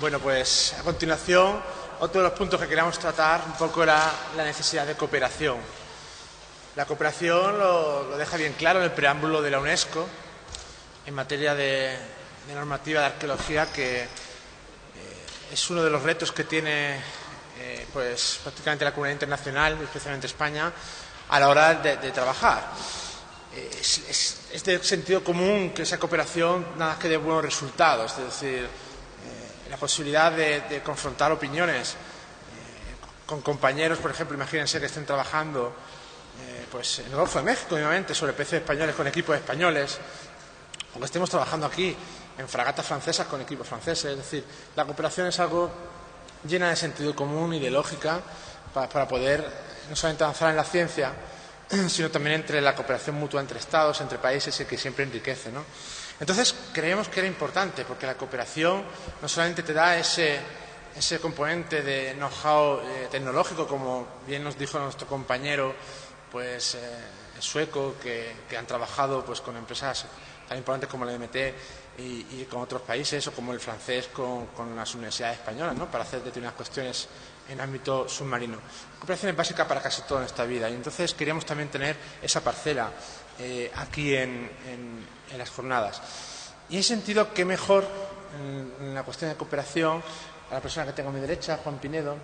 Bueno, pues a continuación, otro de los puntos que queríamos tratar un poco era la necesidad de cooperación. La cooperación lo deja bien claro en el preámbulo de la UNESCO en materia de normativa de arqueología, que es uno de los retos que tiene pues prácticamente la comunidad internacional, especialmente España, a la hora de trabajar. Es de sentido común que esa cooperación nada más que dé buenos resultados, es decir, la posibilidad de confrontar opiniones con compañeros, por ejemplo, imagínense que estén trabajando pues en el Golfo de México, obviamente, sobre peces españoles con equipos españoles, o que estemos trabajando aquí en fragatas francesas con equipos franceses. Es decir, la cooperación es algo llena de sentido común y de lógica para poder no solamente avanzar en la ciencia, sino también entre la cooperación mutua entre Estados, entre países, y que siempre enriquece, ¿no? Entonces, creemos que era importante, porque la cooperación no solamente te da ese componente de know-how tecnológico, como bien nos dijo nuestro compañero pues sueco, que han trabajado pues con empresas tan importantes como la MT y con otros países, o como el francés con las universidades españolas, ¿no?, para hacer determinadas cuestiones en ámbito submarino. La cooperación es básica para casi todo en esta vida, y entonces queríamos también tener esa parcela aquí en las jornadas. Y en ese sentido, qué mejor en la cuestión de cooperación, a la persona que tengo a mi derecha, Juan Pinedo,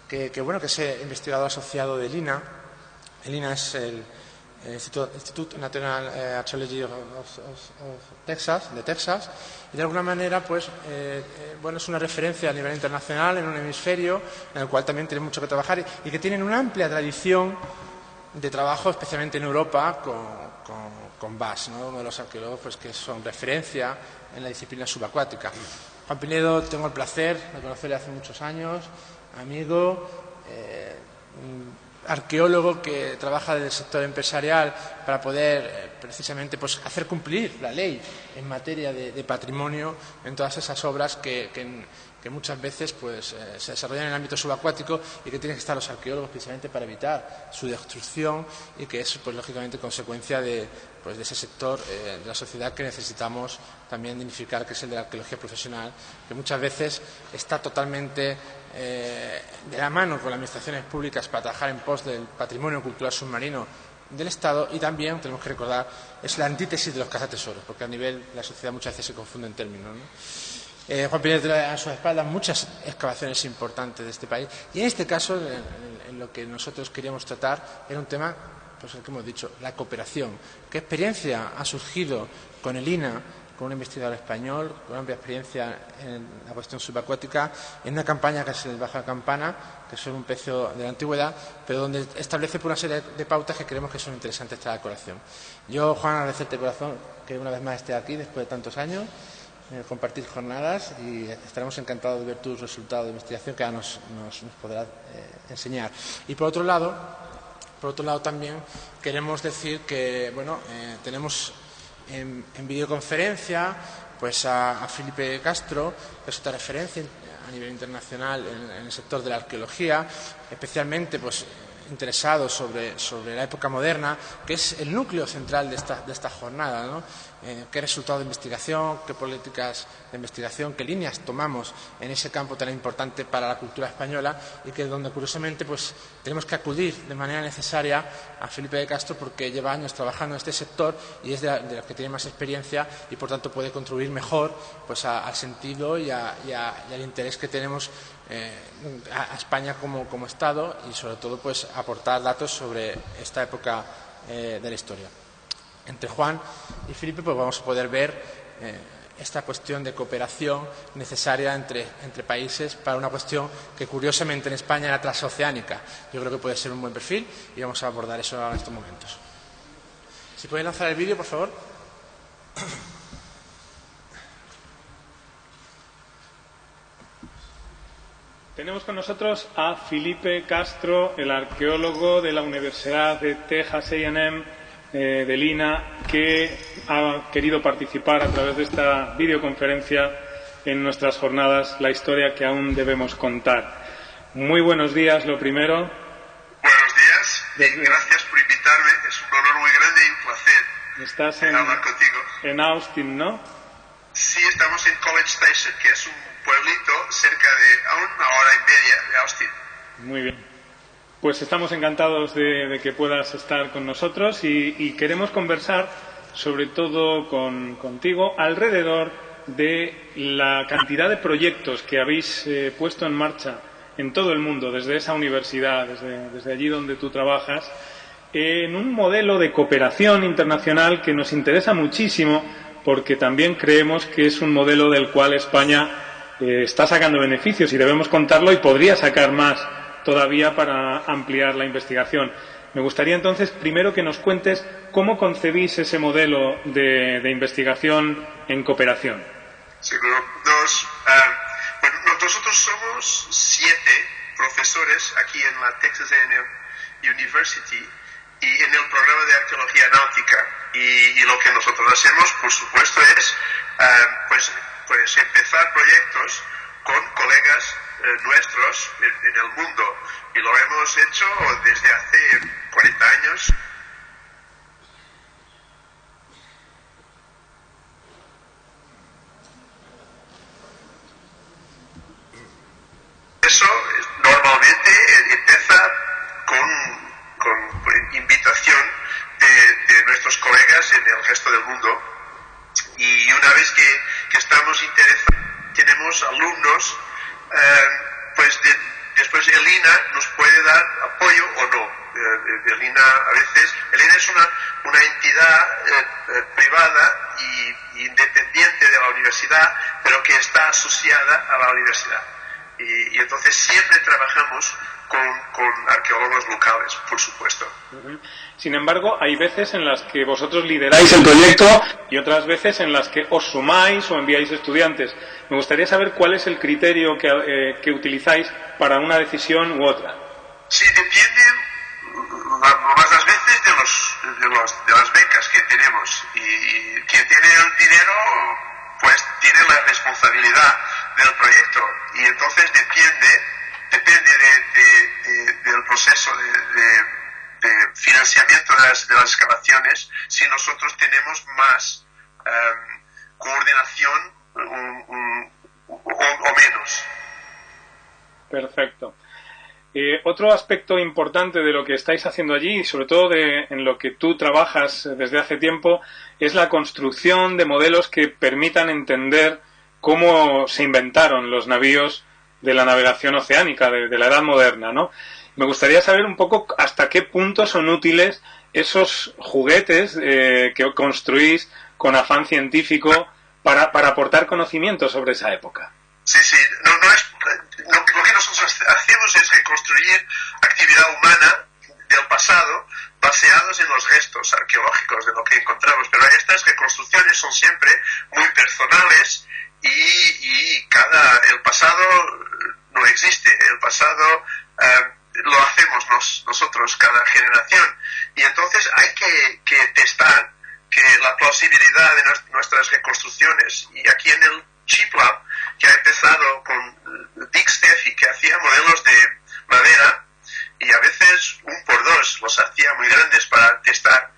que es investigador asociado del INA. El INA es el Institute National Archaeology of Texas, de Texas, y de alguna manera pues es una referencia a nivel internacional en un hemisferio en el cual también tiene mucho que trabajar, y que tienen una amplia tradición de trabajo, especialmente en Europa, con Bass, ¿no?, uno de los arqueólogos pues que son referencia en la disciplina subacuática. Juan Pinedo, tengo el placer de conocerle hace muchos años, amigo, arqueólogo que trabaja desde el sector empresarial para poder precisamente pues hacer cumplir la ley en materia de patrimonio en todas esas obras que muchas veces pues se desarrollan en el ámbito subacuático, y que tienen que estar los arqueólogos precisamente para evitar su destrucción, y que es pues lógicamente consecuencia de ese sector de la sociedad que necesitamos también dignificar, que es el de la arqueología profesional, que muchas veces está totalmente de la mano con las administraciones públicas para trabajar en pos del patrimonio cultural submarino del Estado, y también, tenemos que recordar, es la antítesis de los cazatesoros, porque a nivel de la sociedad muchas veces se confunden términos, ¿no? Juan Pinedo tiene a su espalda muchas excavaciones importantes de este país, y en este caso, en lo que nosotros queríamos tratar, era un tema, pues el que hemos dicho, la cooperación. ¿Qué experiencia ha surgido con el INA, con un investigador español con amplia experiencia en la cuestión subacuática, en una campaña que es el Baja Campana, que es un pez de la antigüedad, pero donde establece por una serie de pautas que creemos que son interesantes para la colación? Yo, Juan, agradecerte de corazón que una vez más esté aquí después de tantos años, compartir jornadas, y estaremos encantados de ver tus resultados de investigación, que ahora nos podrás enseñar. Y por otro lado también queremos decir que tenemos en videoconferencia pues a Felipe Castro, que es otra referencia a nivel internacional en el sector de la arqueología, especialmente pues interesado sobre la época moderna, que es el núcleo central de esta jornada, ¿no? Qué resultados de investigación, qué políticas de investigación, qué líneas tomamos en ese campo tan importante para la cultura española, y que donde curiosamente pues tenemos que acudir de manera necesaria a Felipe de Castro, porque lleva años trabajando en este sector y es de los que tiene más experiencia, y por tanto puede contribuir mejor pues al sentido y al interés que tenemos a España como Estado, y sobre todo pues aportar datos sobre esta época de la historia. Entre Juan y Felipe pues vamos a poder ver esta cuestión de cooperación necesaria entre países para una cuestión que curiosamente en España era transoceánica. Yo creo que puede ser un buen perfil, y vamos a abordar eso en estos momentos. Si pueden lanzar el vídeo, por favor. Tenemos con nosotros a Felipe Castro, el arqueólogo de la Universidad de Texas A&M, del INA, que ha querido participar a través de esta videoconferencia en nuestras jornadas La historia que aún debemos contar. Muy buenos días, lo primero. Buenos días, gracias por invitarme, es un honor muy grande y un placer Estás hablar contigo. en Austin, ¿no? Sí, estamos en College Station, que es un pueblito cerca de a una hora y media de Austin. Muy bien. Pues estamos encantados de que puedas estar con nosotros y queremos conversar sobre todo contigo alrededor de la cantidad de proyectos que habéis puesto en marcha en todo el mundo, desde esa universidad, desde allí donde tú trabajas, en un modelo de cooperación internacional que nos interesa muchísimo porque también creemos que es un modelo del cual España está sacando beneficios y debemos contarlo y podría sacar más todavía para ampliar la investigación. Me gustaría entonces primero que nos cuentes cómo concebís ese modelo de investigación en cooperación. Seguro. Nosotros somos 7 profesores aquí en la Texas A&M University y en el programa de arqueología náutica. Y lo que nosotros hacemos, por supuesto, es pues empezar proyectos con colegas nuestros en el mundo. Y lo hemos hecho desde hace 40 años. Eso normalmente empieza con invitación de nuestros colegas en el resto del mundo. Y una vez que estamos interesados, tenemos alumnos, después ELINA nos puede dar apoyo o no. ELINA es una entidad privada y independiente de la universidad, pero que está asociada a la universidad. Y entonces siempre trabajamos con arqueólogos locales, por supuesto. Sin embargo, hay veces en las que vosotros lideráis el proyecto y otras veces en las que os sumáis o enviáis estudiantes. Me gustaría saber cuál es el criterio que utilizáis para una decisión u otra. Sí, depende más las veces de las becas que tenemos. Y quien tiene el dinero, pues tiene la responsabilidad del proyecto. Y entonces depende del proceso de financiamiento de las excavaciones, si nosotros tenemos más coordinación o menos. Perfecto. Otro aspecto importante de lo que estáis haciendo allí, y sobre todo en lo que tú trabajas desde hace tiempo, es la construcción de modelos que permitan entender cómo se inventaron los navíos de la navegación oceánica, de la Edad Moderna, ¿no? Me gustaría saber un poco hasta qué punto son útiles esos juguetes que construís con afán científico para aportar conocimiento sobre esa época. Sí. Lo que nosotros hacemos es reconstruir actividad humana del pasado baseados en los restos arqueológicos de lo que encontramos. Pero estas reconstrucciones son siempre muy personales y el pasado no existe. El pasado lo hacemos nosotros, cada generación. Y entonces hay que testar que la plausibilidad de nuestras reconstrucciones. Y aquí en el Chip Lab, que ha empezado con Dick Steffi, que hacía modelos de madera, y a veces 1x2 los hacía muy grandes para testar.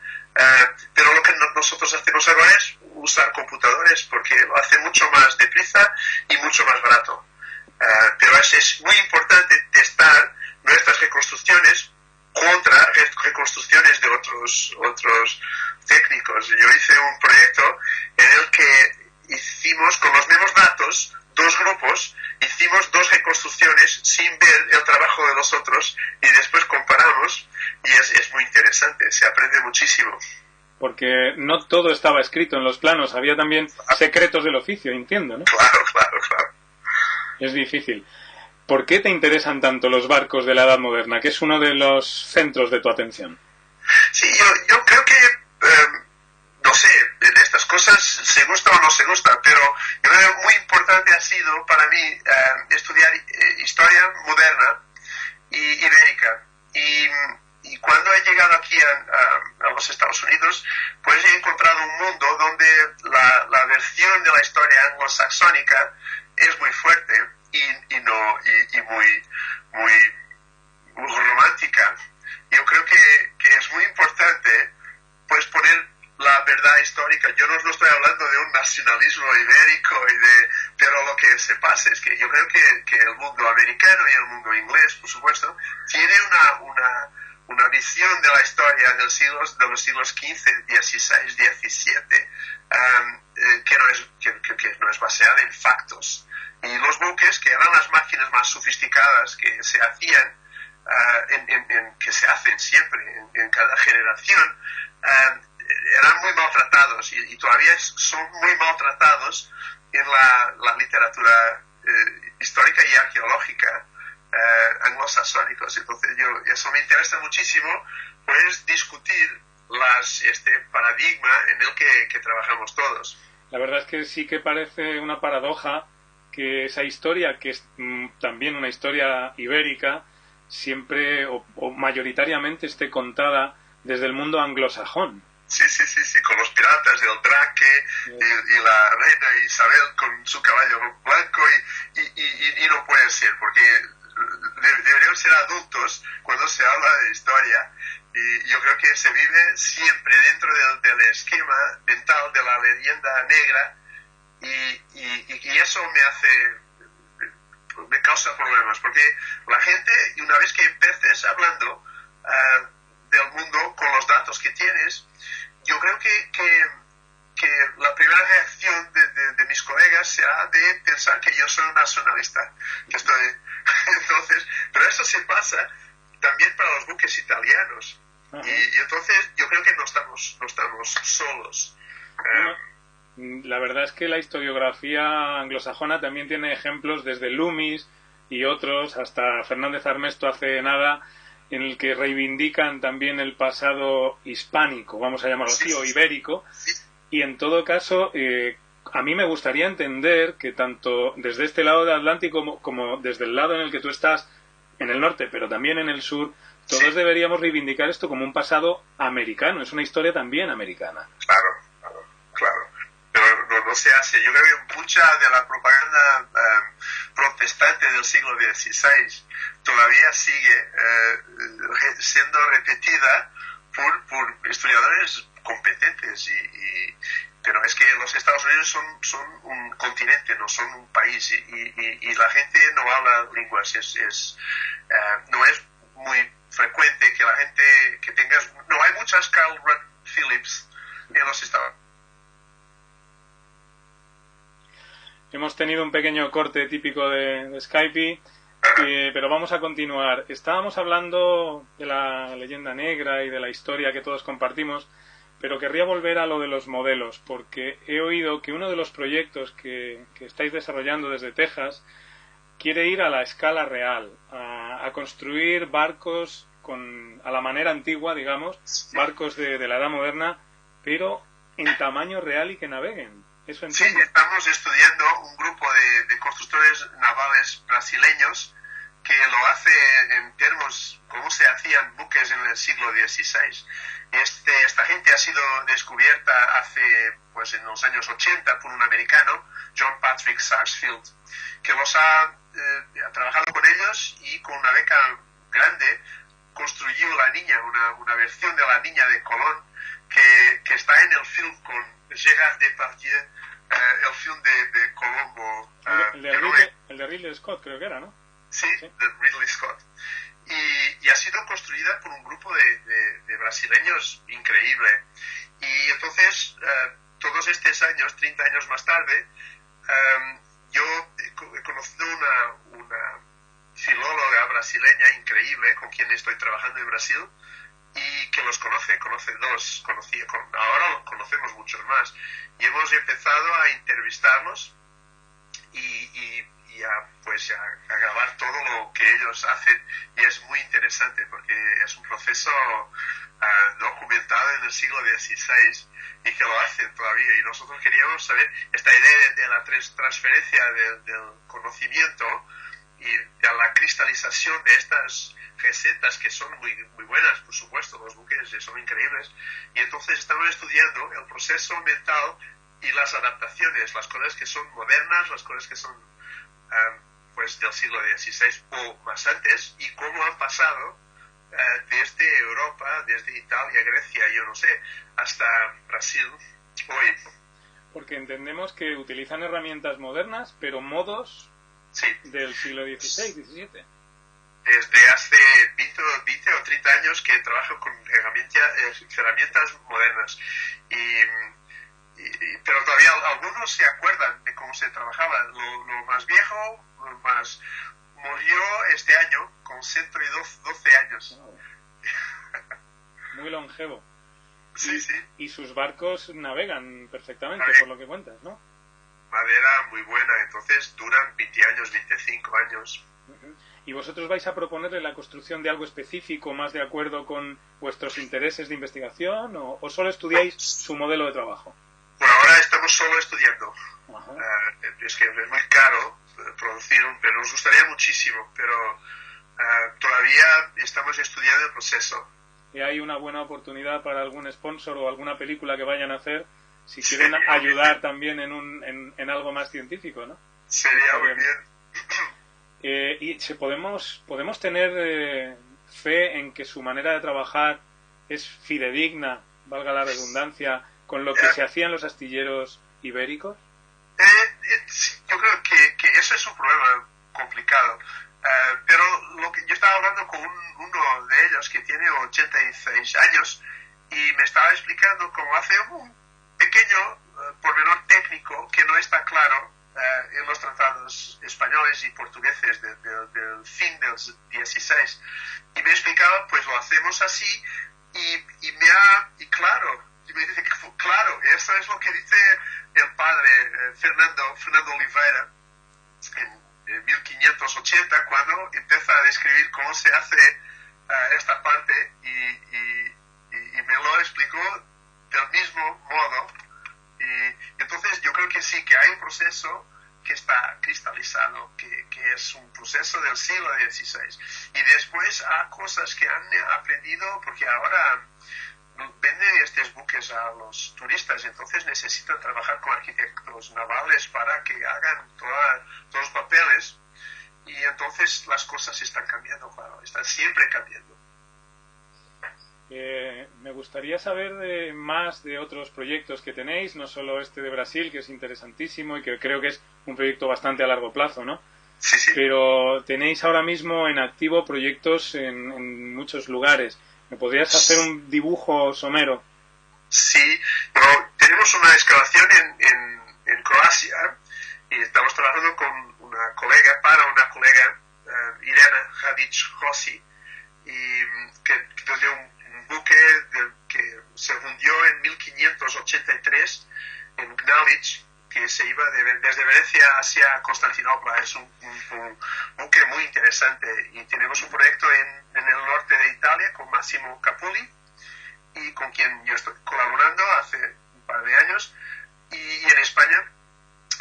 Pero lo que nosotros hacemos ahora es usar computadores, porque lo hace mucho más deprisa y mucho más barato. Pero es muy importante testar nuestras reconstrucciones contra reconstrucciones de otros técnicos. Yo hice un proyecto en el que hicimos con los mismos datos, 2 grupos, hicimos 2 reconstrucciones sin ver el trabajo de los otros y después comparamos y es muy interesante, se aprende muchísimo. Porque no todo estaba escrito en los planos, había también secretos del oficio, entiendo, ¿no? Claro. Es difícil. ¿Por qué te interesan tanto los barcos de la Edad Moderna, que es uno de los centros de tu atención? Sí, yo creo que, no sé, de estas cosas se gusta o no se gusta, pero yo creo que muy importante ha sido para mí estudiar historia moderna y ibérica. Y cuando he llegado aquí a los Estados Unidos, pues he encontrado un mundo donde la versión de la historia anglosaxónica es muy fuerte y muy romántica. Yo creo que es muy importante pues poner la verdad histórica. Yo no estoy hablando de un un nacionalismo ibérico, pero lo que se pasa es que yo creo que el mundo americano y el mundo inglés, por supuesto, tiene una visión de la historia de los siglos XV, XVI, XVII, que no es basada en factos. Y los buques, que eran las máquinas más sofisticadas que se hacían, que se hacen siempre en cada generación, eran muy maltratados y todavía son muy maltratados en la literatura histórica y arqueológica anglosajónicos. Entonces eso me interesa muchísimo, pues discutir este paradigma en el que trabajamos todos. La verdad es que sí que parece una paradoja que esa historia, que es también una historia ibérica, siempre o mayoritariamente esté contada desde el mundo anglosajón. Sí, con los piratas, el Drake y la reina Isabel con su caballo blanco y no puede ser, porque deberían ser adultos cuando se habla de historia, y yo creo que se vive siempre dentro del esquema mental de la leyenda negra, y eso me causa problemas, porque la gente, y una vez que empeces hablando del mundo con los datos que tienes, yo creo que la primera reacción de mis colegas será de pensar que yo soy un nacionalista, entonces, pero eso se pasa también para los buques italianos. Y entonces yo creo que no estamos solos. La verdad es que la historiografía anglosajona también tiene ejemplos desde Loomis y otros, hasta Fernández Armesto hace nada, en el que reivindican también el pasado hispánico, vamos a llamarlo así, o ibérico. Y en todo caso, a mí me gustaría entender que tanto desde este lado del Atlántico como desde el lado en el que tú estás, en el norte, pero también en el sur, todos deberíamos reivindicar esto como un pasado americano, es una historia también americana. Claro. Pero no se hace. Yo creo que mucha de la propaganda protestante del siglo XVI todavía sigue siendo repetida por historiadores competentes, pero es que los Estados Unidos son un continente, no son un país, y la gente no habla lenguas. No es muy frecuente que la gente que tengas... No hay muchas Carl Phillips en los Estados Unidos. Hemos tenido un pequeño corte típico de Skype, pero vamos a continuar. Estábamos hablando de la leyenda negra y de la historia que todos compartimos, pero querría volver a lo de los modelos, porque he oído que uno de los proyectos que estáis desarrollando desde Texas quiere ir a la escala real, a construir barcos a la manera antigua, digamos, barcos de la edad moderna, pero en tamaño real y que naveguen. ¿Eso entiendo? Sí, estamos estudiando un grupo de constructores navales brasileños que lo hace en términos como se hacían buques en el siglo XVI. Esta gente ha sido descubierta pues en los años 80 por un americano, John Patrick Sarsfield, que los ha trabajado con ellos, y con una beca grande construyó la Niña, una versión de la Niña de Colón, que está en el film con Gérard Depardieu, el film de Colombo. El de Ridley Scott, creo que era, ¿no? Sí, de Ridley Scott. Y ha sido construida por un grupo de brasileños increíble. Y entonces, todos estos años, 30 años más tarde, yo he conocido una filóloga brasileña increíble con quien estoy trabajando en Brasil, y que los conoce dos, ahora conocemos muchos más, y hemos empezado a entrevistarlos y a grabar todo lo que ellos hacen, y es muy interesante porque es un proceso documentado en el siglo XVI y que lo hacen todavía, y nosotros queríamos saber esta idea de la transferencia del conocimiento y de la cristalización de estas recetas, que son muy, muy buenas, por supuesto, los buques son increíbles, y entonces estamos estudiando el proceso mental y las adaptaciones, las cosas que son modernas, las cosas que son pues del siglo XVI o más antes, y cómo han pasado desde Europa, desde Italia, Grecia, yo no sé, hasta Brasil hoy. Porque entendemos que utilizan herramientas modernas, pero modos Sí. del siglo XVI, XVII. Desde hace 20 o 30 años que trabajo con herramientas modernas. Pero todavía algunos se acuerdan de cómo se trabajaba. Lo más viejo, murió este año con 112 años. Wow. Muy longevo. Sí, sí. Y sus barcos navegan perfectamente, por lo que cuentas, ¿no? Madera muy buena, entonces duran 20 años, 25 años. Uh-huh. ¿Y vosotros vais a proponerle la construcción de algo específico más de acuerdo con vuestros intereses de investigación o solo estudiáis su modelo de trabajo? Por ahora estamos solo estudiando. Uh-huh. Es que es muy caro producir pero nos gustaría muchísimo, pero todavía estamos estudiando el proceso. Y hay una buena oportunidad para algún sponsor o alguna película que vayan a hacer si quieren ayudar también en algo más científico, ¿no? Sería muy bien. Y podemos tener fe en que su manera de trabajar es fidedigna, valga la redundancia, con lo que se hacía en los astilleros ibéricos. Yo creo que eso es un problema complicado. Pero yo estaba hablando con uno de ellos que tiene 86 años y me estaba explicando cómo hace un pequeño pormenor técnico que no está claro en los tratados españoles y portugueses del fin del 16. Y me explicaba, pues lo hacemos así y claro, y me dice que claro, eso es lo que dice el padre Fernando Oliveira en 1580 cuando empieza a describir cómo se hace esta parte y me lo explicó del mismo modo y entonces yo creo que sí que hay un proceso que está cristalizado que es un proceso del siglo XVI y después hay cosas que han aprendido porque ahora venden estos buques a los turistas, entonces necesitan trabajar con arquitectos navales para que hagan todos los papeles y entonces las cosas están cambiando, claro, están siempre cambiando. Me gustaría saber más de otros proyectos que tenéis, no solo este de Brasil, que es interesantísimo y que creo que es un proyecto bastante a largo plazo, ¿no? Sí, sí. Pero tenéis ahora mismo en activo proyectos en muchos lugares. ¿Me podrías hacer un dibujo somero? Sí, tenemos una excavación en Croacia y estamos trabajando con una colega, Irena Hadic-Rossi, donde un buque que se hundió en 1583 en Gnalic, que se iba desde Venecia hacia Constantinopla. Es un buque muy interesante y tenemos un proyecto en el norte de Italia con Massimo Capulli y con quien yo estoy colaborando hace un par de años y en España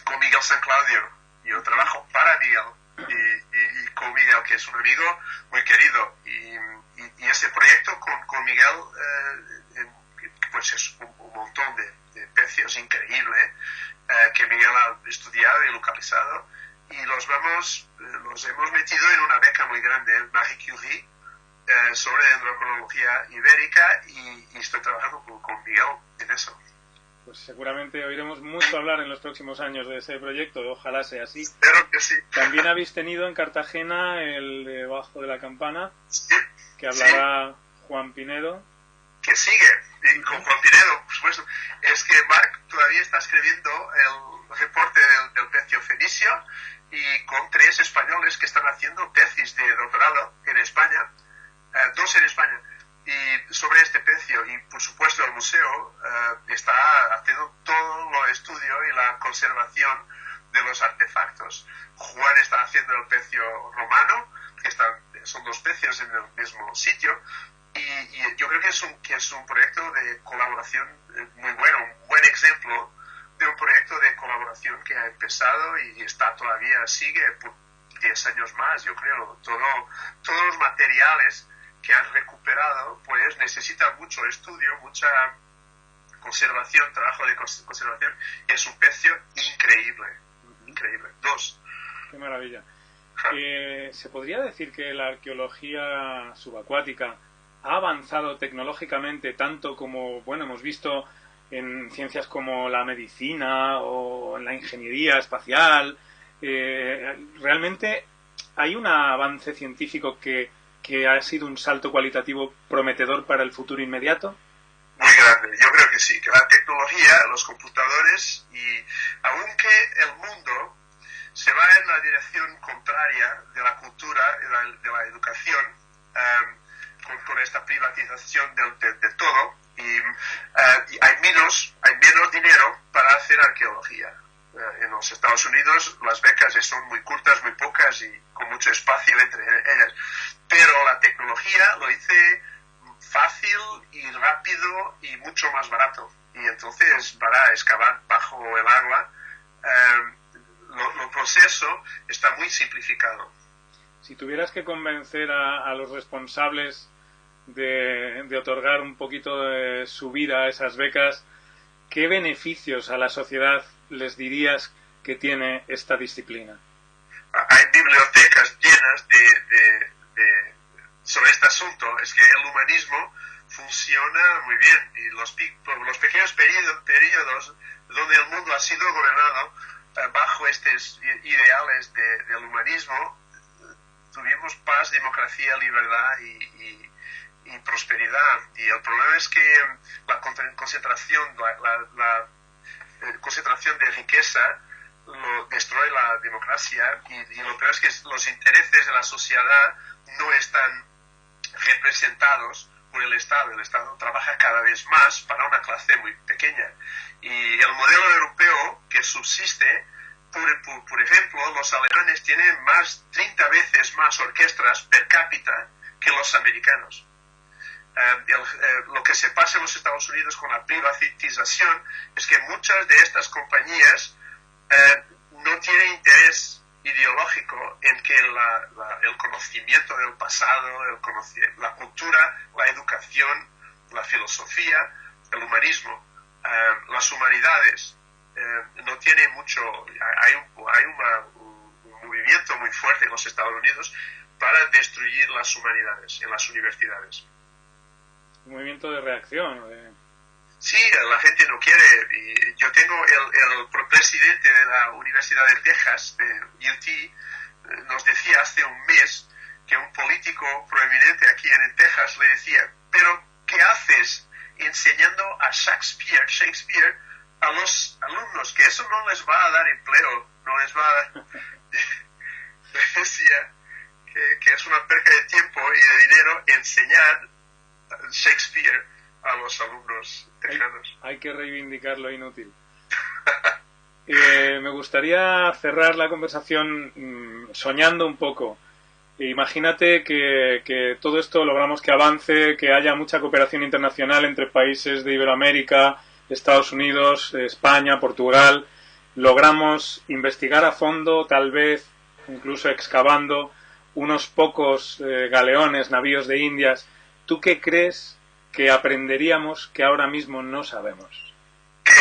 con Miguel San Claudio. Yo trabajo para Miguel y con Miguel, que es un amigo muy querido y ese proyecto con Miguel pues es un montón de pecios increíble que Miguel ha estudiado y localizado y los hemos metido en una beca muy grande, el Marie Curie, sobre dendrocronología ibérica y estoy trabajando con Miguel en eso. Pues seguramente oiremos mucho hablar en los próximos años de ese proyecto, ojalá sea así. Espero que sí. También habéis tenido en Cartagena el Debajo de la Campana, sí, que hablará Juan Pinedo. Que sigue, y con Juan Pinedo, por supuesto. Es que Marc todavía está escribiendo el reporte del pecio fenicio y con 3 españoles que están haciendo tesis de doctorado en España, 2 en España, y sobre este pecio. Y por supuesto el museo está haciendo todo el estudio y la conservación de los artefactos. Juan está haciendo el pecio romano, son 2 pecios en el mismo sitio. Y yo creo que es un proyecto de colaboración muy bueno, un buen ejemplo de un proyecto de colaboración que ha empezado y sigue por 10 años más, yo creo. Todos los materiales que han recuperado pues necesitan mucho estudio, mucha conservación, trabajo de conservación, y es un pecio increíble. 2. Qué maravilla. ¿Se podría decir que la arqueología subacuática ha avanzado tecnológicamente tanto como, bueno, hemos visto en ciencias como la medicina o en la ingeniería espacial. Realmente hay un avance científico que ha sido un salto cualitativo prometedor para el futuro inmediato. Muy grande, yo creo que sí, que la tecnología, los computadores, y aunque el mundo se va en la dirección contraria de la cultura, de la educación, con esta privatización de todo, y hay menos dinero para hacer arqueología. En los Estados Unidos las becas son muy cortas, muy pocas y con mucho espacio entre ellas. Pero la tecnología lo hice fácil y rápido y mucho más barato. Y entonces, para excavar bajo el agua, el proceso está muy simplificado. Si tuvieras que convencer a los responsables de otorgar un poquito de su vida a esas becas, ¿qué beneficios a la sociedad les dirías que tiene esta disciplina? Hay bibliotecas llenas sobre este asunto. Es que el humanismo funciona muy bien y los pequeños periodos donde el mundo ha sido gobernado bajo estos ideales del humanismo, tuvimos paz, democracia, libertad y prosperidad. Y el problema es que la concentración de riqueza destruye la democracia y lo peor es que los intereses de la sociedad no están representados por el Estado. El Estado trabaja cada vez más para una clase muy pequeña. Y el modelo europeo que subsiste, por ejemplo, los alemanes tienen 30 veces más orquestas per cápita que los americanos. Lo que se pasa en los Estados Unidos con la privatización es que muchas de estas compañías no tienen interés ideológico en que el conocimiento del pasado, la cultura, la educación, la filosofía, el humanismo, las humanidades, no tiene mucho. Hay un movimiento muy fuerte en los Estados Unidos para destruir las humanidades en las universidades. Un movimiento de reacción. Sí, la gente no quiere. Y yo tengo el presidente de la Universidad de Texas, de UT, nos decía hace un mes que un político prominente aquí en Texas le decía, pero ¿qué haces enseñando a Shakespeare a los alumnos? Que eso no les va a dar empleo, no les va a dar... Le decía que es una pérdida de tiempo y de dinero enseñar Shakespeare a los alumnos texanos. Hay que reivindicar lo inútil. Me gustaría cerrar la conversación soñando un poco. Imagínate que todo esto logramos que avance, que haya mucha cooperación internacional entre países de Iberoamérica, Estados Unidos, España, Portugal. Logramos investigar a fondo, tal vez incluso excavando unos pocos galeones, navíos de Indias. ¿Tú qué crees que aprenderíamos que ahora mismo no sabemos? Que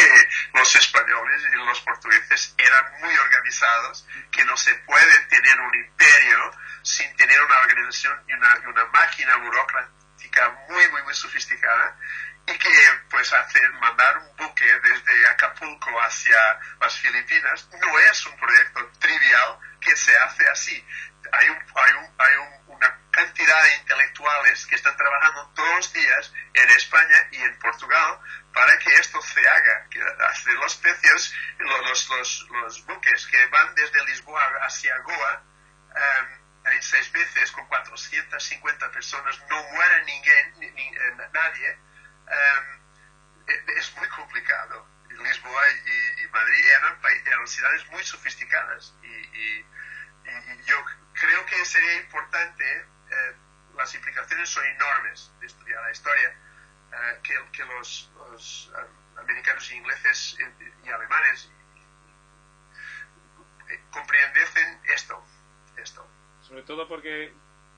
los españoles y los portugueses eran muy organizados, que no se puede tener un imperio sin tener una organización y una máquina burocrática muy sofisticada, y que pues mandar un buque desde Acapulco hacia las Filipinas no es un proyecto trivial que se hace así. Hay una cantidad de intelectuales que están trabajando todos los días en España y en Portugal para que esto se haga, que hace los precios, los buques que van desde Lisboa hacia Goa en 6 meses con 450 personas, no muere nadie. Es muy complicado. Lisboa y Madrid eran ciudades muy sofisticadas y yo creo que sería importante, las implicaciones son enormes de estudiar la historia, que los americanos y ingleses y alemanes comprenden esto. Sobre todo porque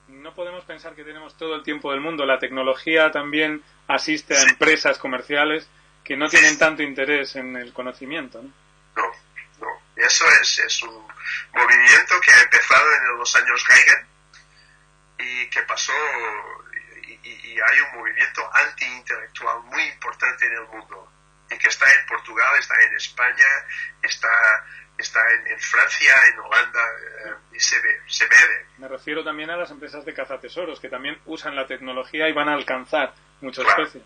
no podemos pensar que tenemos todo el tiempo del mundo. La tecnología también asiste a empresas comerciales que no tienen tanto interés en el conocimiento, ¿no? No. Eso es un movimiento que ha empezado en los años Reagan y que pasó, y hay un movimiento anti-intelectual muy importante en el mundo. y que está en Portugal, está en España, está en Francia, en Holanda, y se ve. Me refiero también a las empresas de cazatesoros, que también usan la tecnología y van a alcanzar muchos peces.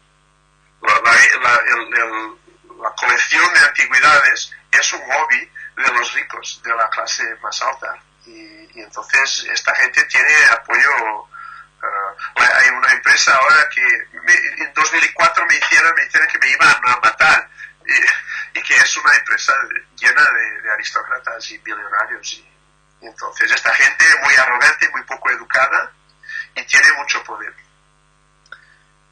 La colección de antigüedades es un hobby de los ricos, de la clase más alta, y entonces esta gente tiene apoyo. Hay una empresa ahora que en 2004 me dijeron que me iban a matar, y que es una empresa llena de aristócratas y millonarios, y entonces esta gente muy arrogante, muy poco educada, y tiene mucho poder.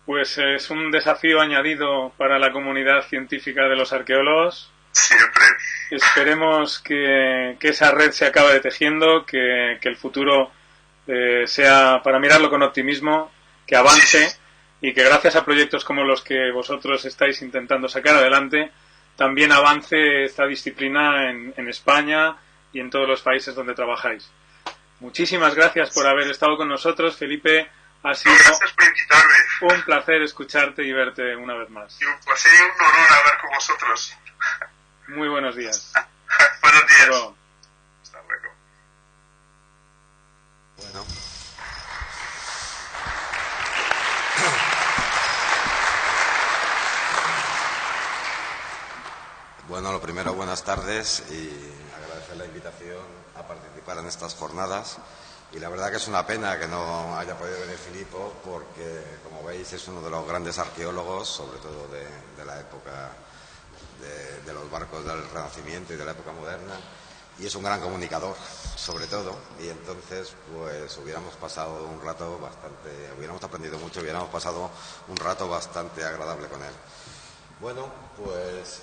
Pues es un desafío añadido para la comunidad científica de los arqueólogos. Siempre. Esperemos que esa red se acabe tejiendo, que el futuro sea para mirarlo con optimismo, que avance, y que gracias a proyectos como los que vosotros estáis intentando sacar adelante, también avance esta disciplina en España y en todos los países donde trabajáis. Muchísimas gracias por haber estado con nosotros, Felipe. Ha sido gracias por invitarme. Un placer escucharte y verte una vez más. Y un placer y un honor hablar con vosotros. Muy buenos días. Buenos días. Hasta luego. Bueno. Bueno, lo primero, buenas tardes y agradecer la invitación a participar en estas jornadas. Y la verdad que es una pena que no haya podido venir Filippo porque, como veis, es uno de los grandes arqueólogos, sobre todo de la época de los barcos del Renacimiento y de la época moderna, y es un gran comunicador, sobre todo, y entonces pues hubiéramos aprendido mucho, hubiéramos pasado un rato bastante agradable con él. Bueno, pues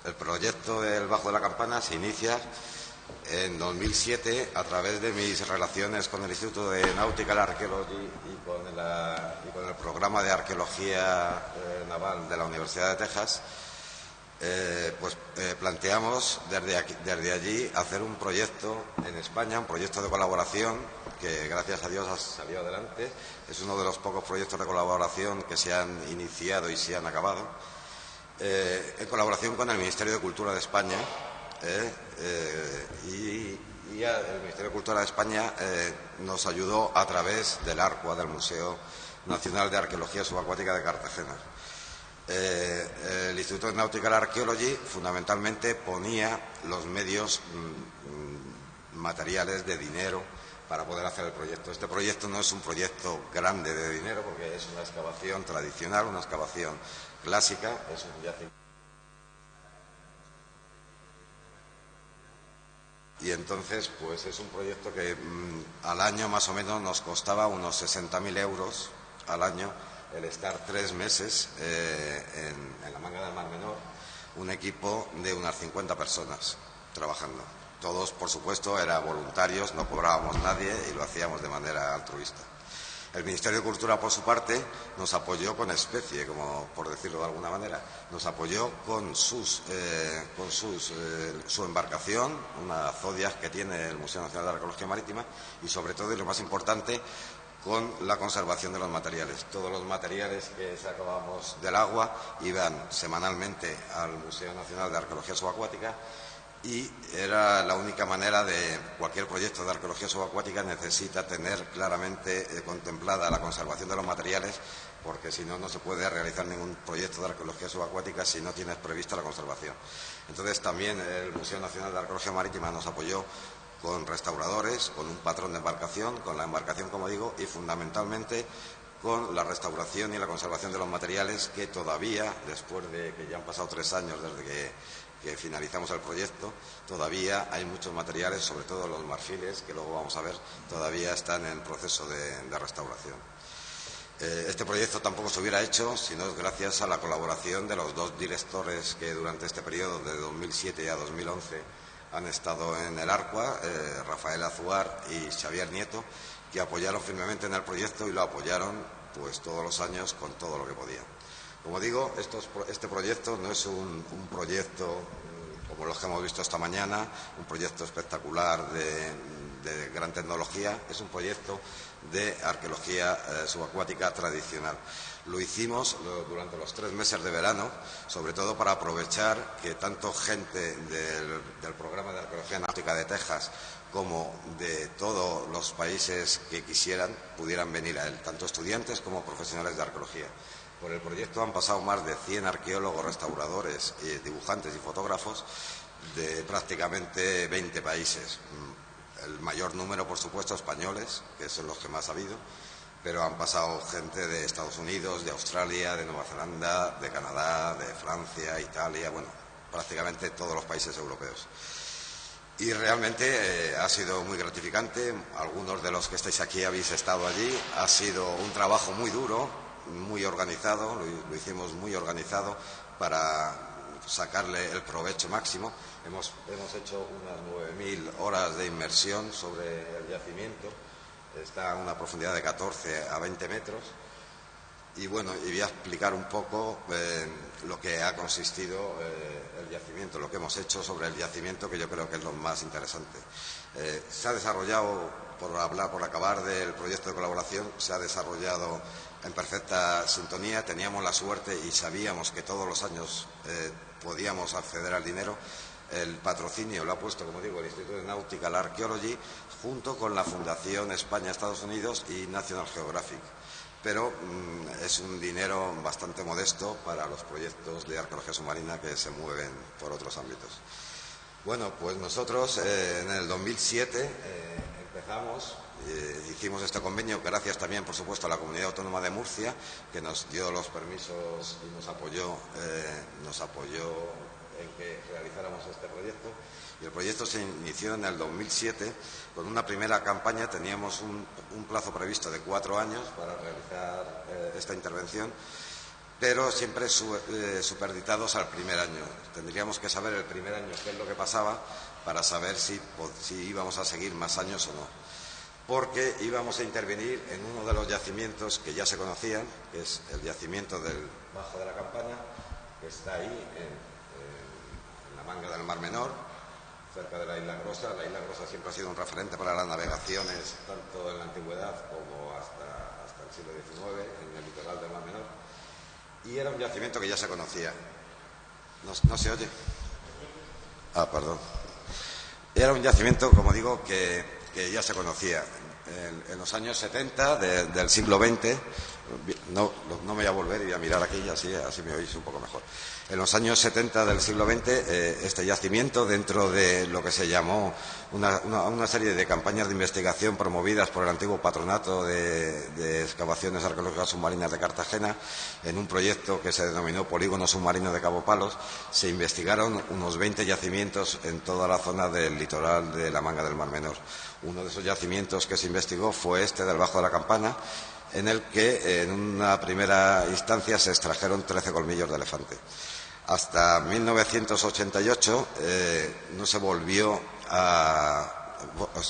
el proyecto del Bajo de la Campana se inicia en 2007 a través de mis relaciones con el Instituto de Nautical Archaeology y con el programa de arqueología naval de la Universidad de Texas. Planteamos desde allí hacer un proyecto en España, un proyecto de colaboración que gracias a Dios ha salido adelante. Es uno de los pocos proyectos de colaboración que se han iniciado y se han acabado, en colaboración con el Ministerio de Cultura de España. Y el Ministerio de Cultura de España nos ayudó a través del ARCUA, del Museo Nacional de Arqueología Subacuática de Cartagena. El Instituto de Nautical Archaeology fundamentalmente ponía los medios materiales de dinero para poder hacer el proyecto. Este proyecto no es un proyecto grande de dinero porque es una excavación tradicional, una excavación clásica, es un yacimiento. Y entonces, pues es un proyecto que al año más o menos nos costaba unos 60.000 euros al año el estar 3 meses en la manga del Mar Menor, un equipo de unas 50 personas trabajando. Todos, por supuesto, eran voluntarios, no cobrábamos nadie y lo hacíamos de manera altruista. El Ministerio de Cultura, por su parte, nos apoyó con especie, como por decirlo de alguna manera. Nos apoyó con su embarcación, una Zodiac que tiene el Museo Nacional de Arqueología Marítima, y sobre todo, y lo más importante, con la conservación de los materiales. Todos los materiales que sacábamos del agua iban semanalmente al Museo Nacional de Arqueología Subacuática, y era la única manera de cualquier proyecto de arqueología subacuática necesita tener claramente contemplada la conservación de los materiales, porque si no, no se puede realizar ningún proyecto de arqueología subacuática si no tienes prevista la conservación. Entonces también el Museo Nacional de Arqueología Marítima nos apoyó con restauradores, con un patrón de embarcación, con la embarcación, como digo, y fundamentalmente con la restauración y la conservación de los materiales que todavía, después de que ya han pasado 3 años desde que finalizamos el proyecto, todavía hay muchos materiales, sobre todo los marfiles, que luego vamos a ver, todavía están en proceso de restauración. Este proyecto tampoco se hubiera hecho si no es gracias a la colaboración de los 2 directores que durante este periodo de 2007 a 2011 han estado en el ARCUA, Rafael Azuar y Xavier Nieto, que apoyaron firmemente en el proyecto y lo apoyaron pues todos los años con todo lo que podían. Como digo, este proyecto no es un proyecto como los que hemos visto esta mañana, un proyecto espectacular de de gran tecnología, es un proyecto de arqueología subacuática tradicional. Lo hicimos durante los 3 meses de verano, sobre todo para aprovechar que tanto gente del programa de arqueología náutica de Texas como de todos los países que quisieran pudieran venir a él, tanto estudiantes como profesionales de arqueología. Por el proyecto han pasado más de 100 arqueólogos, restauradores, dibujantes y fotógrafos de prácticamente 20 países. El mayor número, por supuesto, españoles, que son los que más ha habido, pero han pasado gente de Estados Unidos, de Australia, de Nueva Zelanda, de Canadá, de Francia, Italia, bueno, prácticamente todos los países europeos. Y realmente ha sido muy gratificante. Algunos de los que estáis aquí habéis estado allí. Ha sido un trabajo muy duro, muy organizado, lo hicimos muy organizado para sacarle el provecho máximo. Hemos hecho unas 9.000 horas de inmersión sobre el yacimiento. Está a una profundidad de 14 a 20 metros. Y bueno, y voy a explicar un poco lo que ha consistido el yacimiento, lo que hemos hecho sobre el yacimiento, que yo creo que es lo más interesante. Se ha desarrollado, por acabar del proyecto de colaboración, se ha desarrollado en perfecta sintonía. Teníamos la suerte y sabíamos que todos los años podíamos acceder al dinero. El patrocinio lo ha puesto, como digo, el Instituto de Nautical Archaeology, junto con la Fundación España-Estados Unidos y National Geographic. Pero es un dinero bastante modesto para los proyectos de arqueología submarina que se mueven por otros ámbitos. Bueno, pues nosotros en el 2007 empezamos, hicimos este convenio, gracias también, por supuesto, a la Comunidad Autónoma de Murcia, que nos dio los permisos y nos apoyó en que realizáramos este proyecto. Y el proyecto se inició en el 2007 con una primera campaña. Teníamos un plazo previsto de 4 años para realizar esta intervención, pero siempre superditados al primer año. Tendríamos que saber el primer año qué es lo que pasaba para saber si íbamos a seguir más años o no, porque íbamos a intervenir en uno de los yacimientos que ya se conocían, que es el yacimiento del Bajo de la Campana, que está ahí en la manga del Mar Menor, cerca de la Isla Grossa. La Isla Grossa siempre ha sido un referente para las navegaciones, tanto en la antigüedad como hasta el siglo XIX, en el litoral del Mar Menor. Y era un yacimiento que ya se conocía. ¿No se oye? Perdón. Era un yacimiento, como digo, que ya se conocía. En los años 70 del siglo XX, no me voy a volver y voy a mirar aquí, y así me oís un poco mejor. En los años 70 del siglo XX, este yacimiento, dentro de lo que se llamó una serie de campañas de investigación promovidas por el antiguo Patronato de Excavaciones Arqueológicas Submarinas de Cartagena, en un proyecto que se denominó Polígono Submarino de Cabo Palos, se investigaron unos 20 yacimientos en toda la zona del litoral de la Manga del Mar Menor. Uno de esos yacimientos que se investigó fue este del Bajo de la Campana, en el que en una primera instancia se extrajeron 13 colmillos de elefante. Hasta 1988 no se volvió a...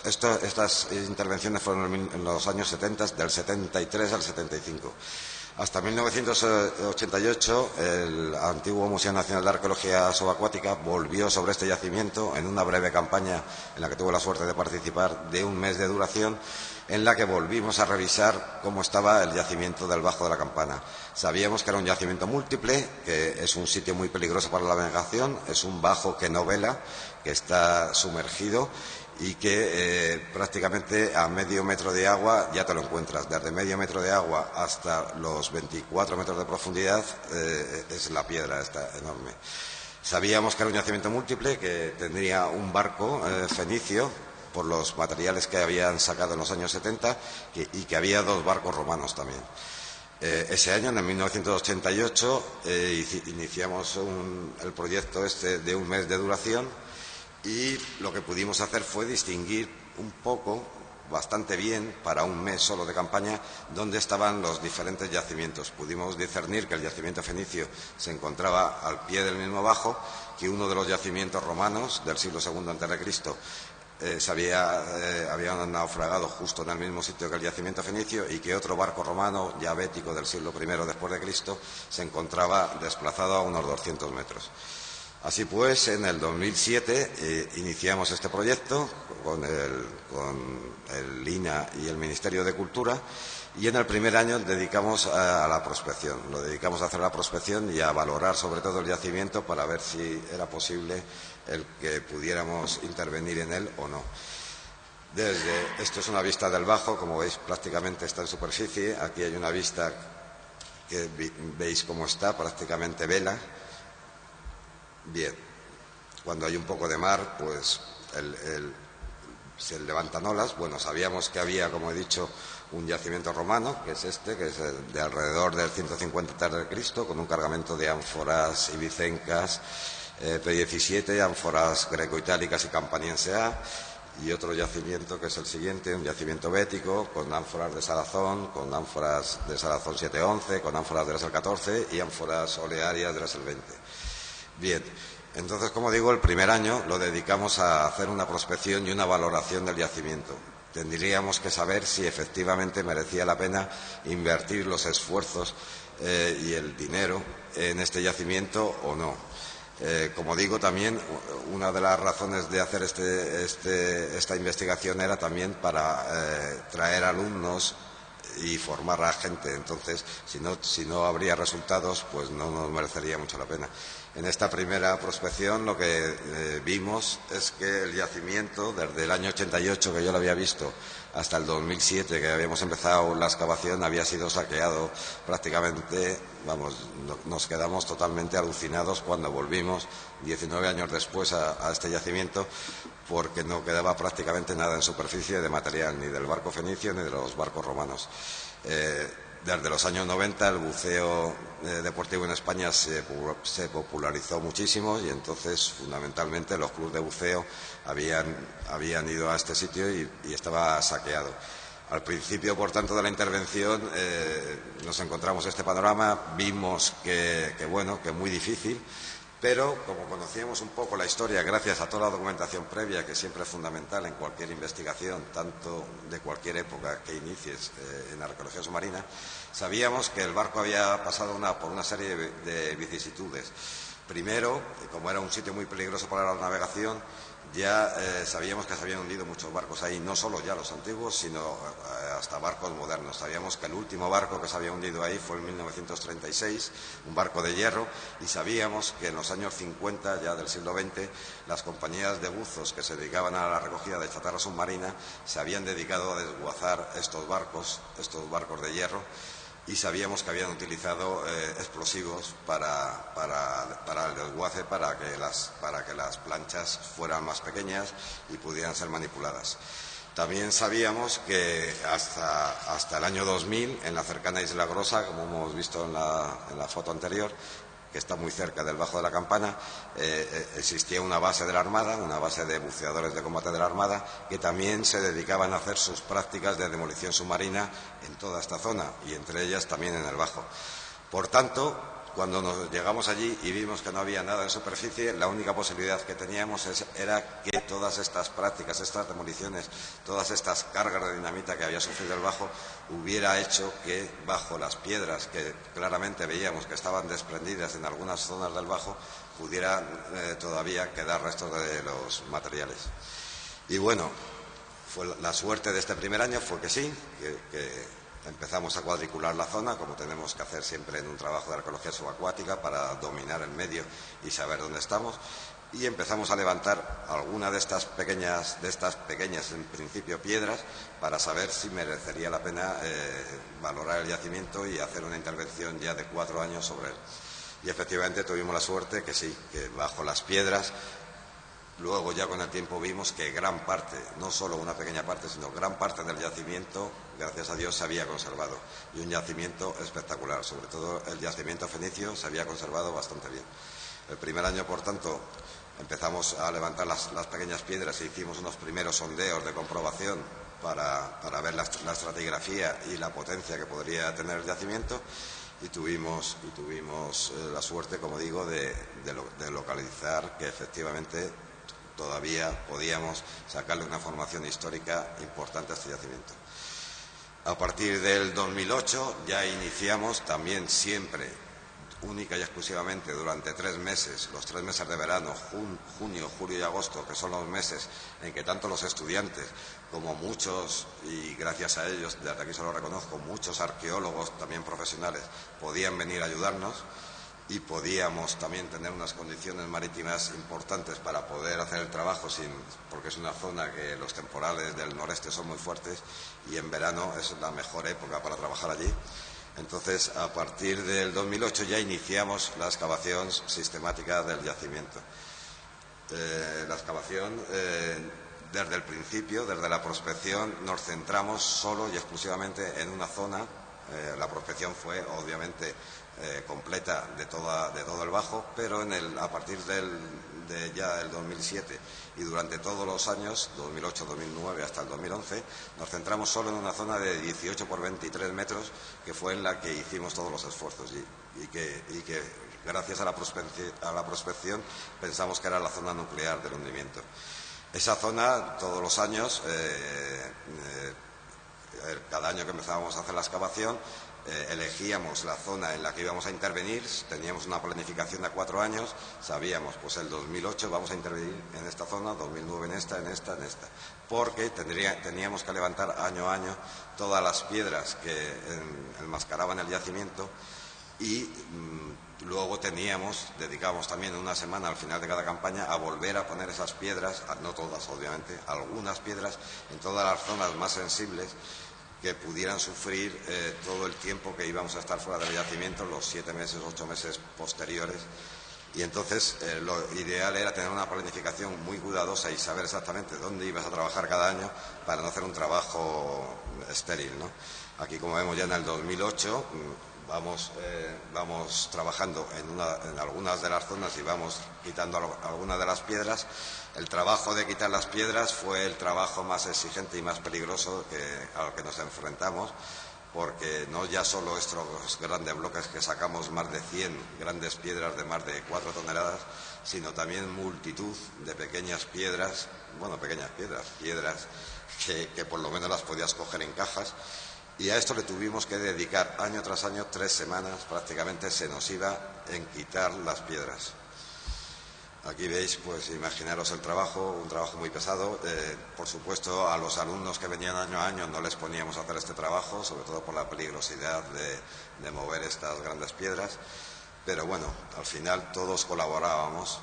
Estas intervenciones fueron en los años 70, del 73 al 75. Hasta 1988, el antiguo Museo Nacional de Arqueología Subacuática volvió sobre este yacimiento en una breve campaña en la que tuve la suerte de participar, de 1 mes de duración, en la que volvimos a revisar cómo estaba el yacimiento del Bajo de la Campana. Sabíamos que era un yacimiento múltiple, que es un sitio muy peligroso para la navegación, es un bajo que no vela, que está sumergido y que prácticamente a medio metro de agua ya te lo encuentras. Desde medio metro de agua hasta los 24 metros de profundidad es la piedra, está enorme. Sabíamos que era un yacimiento múltiple, que tendría un barco fenicio, por los materiales que habían sacado en los años 70, y que había 2 barcos romanos también. Ese año, en 1988, iniciamos el proyecto este de 1 mes de duración, y lo que pudimos hacer fue distinguir un poco, bastante bien, para 1 mes solo de campaña, dónde estaban los diferentes yacimientos. Pudimos discernir que el yacimiento fenicio se encontraba al pie del mismo bajo, que uno de los yacimientos romanos del siglo II a.C. Habían naufragado justo en el mismo sitio que el yacimiento fenicio, y que otro barco romano ya bético del siglo I después de Cristo se encontraba desplazado a unos 200 metros. Así pues, en el 2007 iniciamos este proyecto con el INA y el Ministerio de Cultura, y en el primer año dedicamos a la prospección. Lo dedicamos a hacer la prospección y a valorar sobre todo el yacimiento para ver si era posible el que pudiéramos intervenir en él o no. Esto es una vista del Bajo, como veis prácticamente está en superficie. Aquí hay una vista que veis cómo está, prácticamente vela. Bien, cuando hay un poco de mar, pues se levantan olas. Bueno, sabíamos que había, como he dicho, un yacimiento romano, que es este, que es de alrededor del 150 a.C., con un cargamento de ánforas ibicencas P17, ánforas greco-itálicas y campaniense A, y otro yacimiento que es el siguiente, un yacimiento bético, con ánforas de salazón, con ánforas de salazón 711, con ánforas de Dresel 14 y ánforas olearias de Dresel 20. Bien, entonces, como digo, el primer año lo dedicamos a hacer una prospección y una valoración del yacimiento. Tendríamos que saber si efectivamente merecía la pena invertir los esfuerzos y el dinero en este yacimiento o no. Como digo, también una de las razones de hacer esta investigación era también para traer alumnos y formar a gente. Entonces, si no habría resultados, pues no nos merecería mucho la pena. En esta primera prospección lo que vimos es que el yacimiento, desde el año 88, que yo lo había visto, hasta el 2007, que habíamos empezado la excavación, había sido saqueado prácticamente. Vamos, nos quedamos totalmente alucinados cuando volvimos 19 años después a este yacimiento, porque no quedaba prácticamente nada en superficie de material, ni del barco fenicio ni de los barcos romanos. Desde los años 90 el buceo deportivo en España se popularizó muchísimo, y entonces fundamentalmente los clubes de buceo habían ido a este sitio y estaba saqueado. Al principio, por tanto, de la intervención nos encontramos este panorama, vimos que muy difícil, pero como conocíamos un poco la historia, gracias a toda la documentación previa, que siempre es fundamental en cualquier investigación, tanto de cualquier época que inicies en arqueología submarina, sabíamos que el barco había pasado por una serie de vicisitudes. Primero, como era un sitio muy peligroso para la navegación, ya sabíamos que se habían hundido muchos barcos ahí, no solo ya los antiguos, sino hasta barcos modernos. Sabíamos que el último barco que se había hundido ahí fue en 1936, un barco de hierro, y sabíamos que en los años 50 ya del siglo XX las compañías de buzos que se dedicaban a la recogida de chatarra submarina se habían dedicado a desguazar estos barcos de hierro, y sabíamos que habían utilizado explosivos para el desguace, para que las planchas fueran más pequeñas y pudieran ser manipuladas. También sabíamos que hasta el año 2000, en la cercana Isla Grossa, como hemos visto en la foto anterior, que está muy cerca del Bajo de la Campana, existía una base de la Armada, una base de buceadores de combate de la Armada, que también se dedicaban a hacer sus prácticas de demolición submarina en toda esta zona, y entre ellas también en el Bajo. Por tanto, cuando nos llegamos allí y vimos que no había nada en superficie, la única posibilidad que teníamos era que todas estas prácticas, estas demoliciones, todas estas cargas de dinamita que había sufrido el Bajo, hubiera hecho que bajo las piedras, que claramente veíamos que estaban desprendidas en algunas zonas del Bajo, pudiera todavía quedar restos de los materiales. Y bueno, la suerte de este primer año fue que sí, que empezamos a cuadricular la zona, como tenemos que hacer siempre en un trabajo de arqueología subacuática, para dominar el medio y saber dónde estamos, y empezamos a levantar alguna de estas pequeñas en principio piedras, para saber si merecería la pena valorar el yacimiento y hacer una intervención ya de 4 años sobre él. Y efectivamente tuvimos la suerte que sí, que bajo las piedras, luego ya con el tiempo vimos que gran parte, no solo una pequeña parte, sino gran parte del yacimiento, gracias a Dios, se había conservado. Y un yacimiento espectacular, sobre todo el yacimiento fenicio se había conservado bastante bien. El primer año, por tanto, empezamos a levantar las pequeñas piedras e hicimos unos primeros sondeos de comprobación para ver la estratigrafía y la potencia que podría tener el yacimiento, y tuvimos la suerte, como digo, de localizar que efectivamente todavía podíamos sacarle una formación histórica importante a este yacimiento. A partir del 2008 ya iniciamos también, siempre única y exclusivamente durante 3 meses, los 3 meses de verano, junio, julio y agosto, que son los meses en que tanto los estudiantes como muchos, y gracias a ellos, desde aquí se lo reconozco, muchos arqueólogos también profesionales podían venir a ayudarnos y podíamos también tener unas condiciones marítimas importantes para poder hacer el trabajo, porque es una zona que los temporales del noreste son muy fuertes y en verano es la mejor época para trabajar allí. Entonces, a partir del 2008 ya iniciamos la excavación sistemática del yacimiento. La excavación, desde el principio, desde la prospección, nos centramos solo y exclusivamente en una zona. La prospección fue, obviamente, completa de todo el Bajo, pero a partir ya del 2007 y durante todos los años, 2008, 2009 hasta el 2011, nos centramos solo en una zona de 18 por 23 metros, que fue en la que hicimos todos los esfuerzos y que gracias a la prospección pensamos que era la zona nuclear del hundimiento. Esa zona, todos los años, cada año que empezábamos a hacer la excavación, elegíamos la zona en la que íbamos a intervenir, teníamos una planificación de 4 años, sabíamos, pues el 2008 vamos a intervenir en esta zona, 2009 en esta, porque teníamos que levantar año a año todas las piedras que enmascaraban el yacimiento y luego dedicábamos también una semana al final de cada campaña a volver a poner esas piedras, no todas obviamente, algunas piedras en todas las zonas más sensibles que pudieran sufrir todo el tiempo que íbamos a estar fuera del yacimiento, los 7 meses, 8 meses posteriores. Y entonces lo ideal era tener una planificación muy cuidadosa y saber exactamente dónde ibas a trabajar cada año para no hacer un trabajo estéril, ¿no? Aquí, como vemos ya en el 2008, vamos trabajando en algunas de las zonas y vamos quitando algunas de las piedras. El trabajo de quitar las piedras fue el trabajo más exigente y más peligroso al que nos enfrentamos, porque no ya solo estos grandes bloques que sacamos más de 100 grandes piedras de más de 4 toneladas, sino también multitud de pequeñas piedras, piedras que por lo menos las podías coger en cajas. Y a esto le tuvimos que dedicar año tras año, 3 semanas prácticamente se nos iba en quitar las piedras. Aquí veis, pues imaginaros el trabajo, un trabajo muy pesado. Por supuesto, a los alumnos que venían año a año no les poníamos a hacer este trabajo, sobre todo por la peligrosidad de mover estas grandes piedras. Pero bueno, al final todos colaborábamos.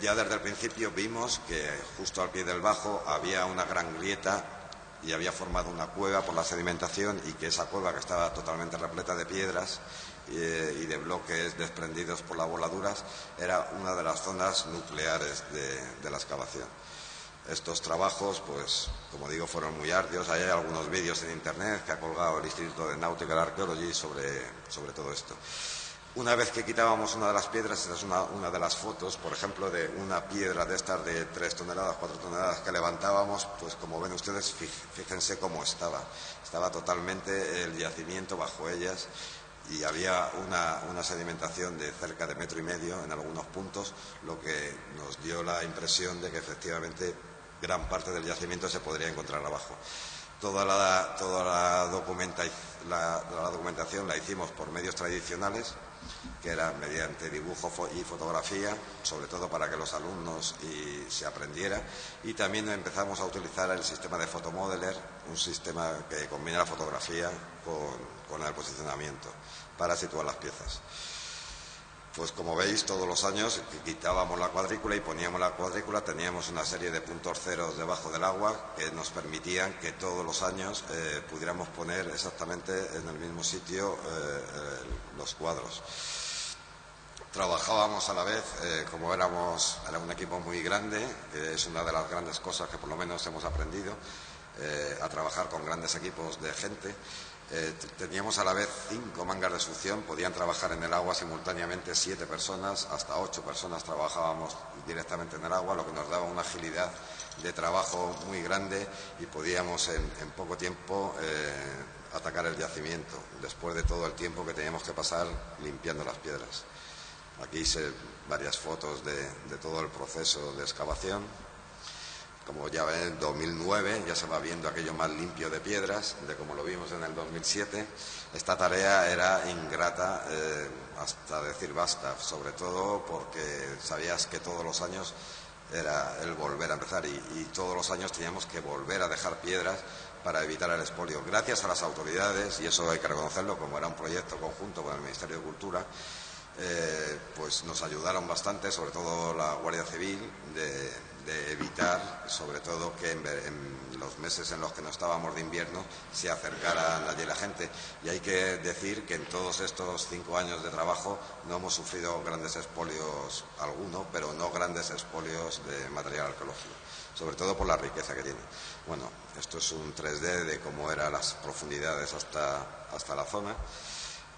Ya desde el principio vimos que justo al pie del Bajo había una gran grieta y había formado una cueva por la sedimentación, y que esa cueva, que estaba totalmente repleta de piedras y de bloques desprendidos por las voladuras, era una de las zonas nucleares de la excavación. Estos trabajos, pues, como digo, fueron muy arduos. Hay algunos vídeos en internet que ha colgado el Instituto de Nautical Archaeology sobre todo esto. Una vez que quitábamos una de las piedras, esta es una de las fotos, por ejemplo, de una piedra de estas de 3 toneladas, 4 toneladas que levantábamos, pues como ven ustedes, fíjense cómo estaba. Estaba totalmente el yacimiento bajo ellas y había una sedimentación de cerca de 1,5 metros en algunos puntos, lo que nos dio la impresión de que efectivamente gran parte del yacimiento se podría encontrar abajo. Toda la documentación la hicimos por medios tradicionales, que era mediante dibujo y fotografía, sobre todo para que los alumnos se aprendiera, y también empezamos a utilizar el sistema de Photomodeler, un sistema que combina la fotografía con el posicionamiento para situar las piezas. Pues como veis, todos los años quitábamos la cuadrícula y poníamos la cuadrícula, teníamos una serie de puntos ceros debajo del agua que nos permitían que todos los años pudiéramos poner exactamente en el mismo sitio los cuadros. Trabajábamos a la vez, como era un equipo muy grande, que es una de las grandes cosas que por lo menos hemos aprendido, a trabajar con grandes equipos de gente. Teníamos a la vez 5 mangas de succión, podían trabajar en el agua simultáneamente 7 personas, hasta 8 personas trabajábamos directamente en el agua, lo que nos daba una agilidad de trabajo muy grande y podíamos en poco tiempo atacar el yacimiento, después de todo el tiempo que teníamos que pasar limpiando las piedras. Aquí hice varias fotos de todo el proceso de excavación. Como ya ven, en 2009 ya se va viendo aquello más limpio de piedras, de como lo vimos en el 2007. Esta tarea era ingrata, hasta decir basta, sobre todo porque sabías que todos los años era el volver a empezar y todos los años teníamos que volver a dejar piedras para evitar el expolio. Gracias a las autoridades, y eso hay que reconocerlo, como era un proyecto conjunto con el Ministerio de Cultura, pues nos ayudaron bastante, sobre todo la Guardia Civil, de evitar, sobre todo, que en los meses en los que no estábamos de invierno se acercara allí la gente. Y hay que decir que en todos estos 5 años de trabajo no hemos sufrido grandes expolios, alguno, pero no grandes expolios de material arqueológico, sobre todo por la riqueza que tiene. Bueno, esto es un 3D de cómo eran las profundidades hasta la zona.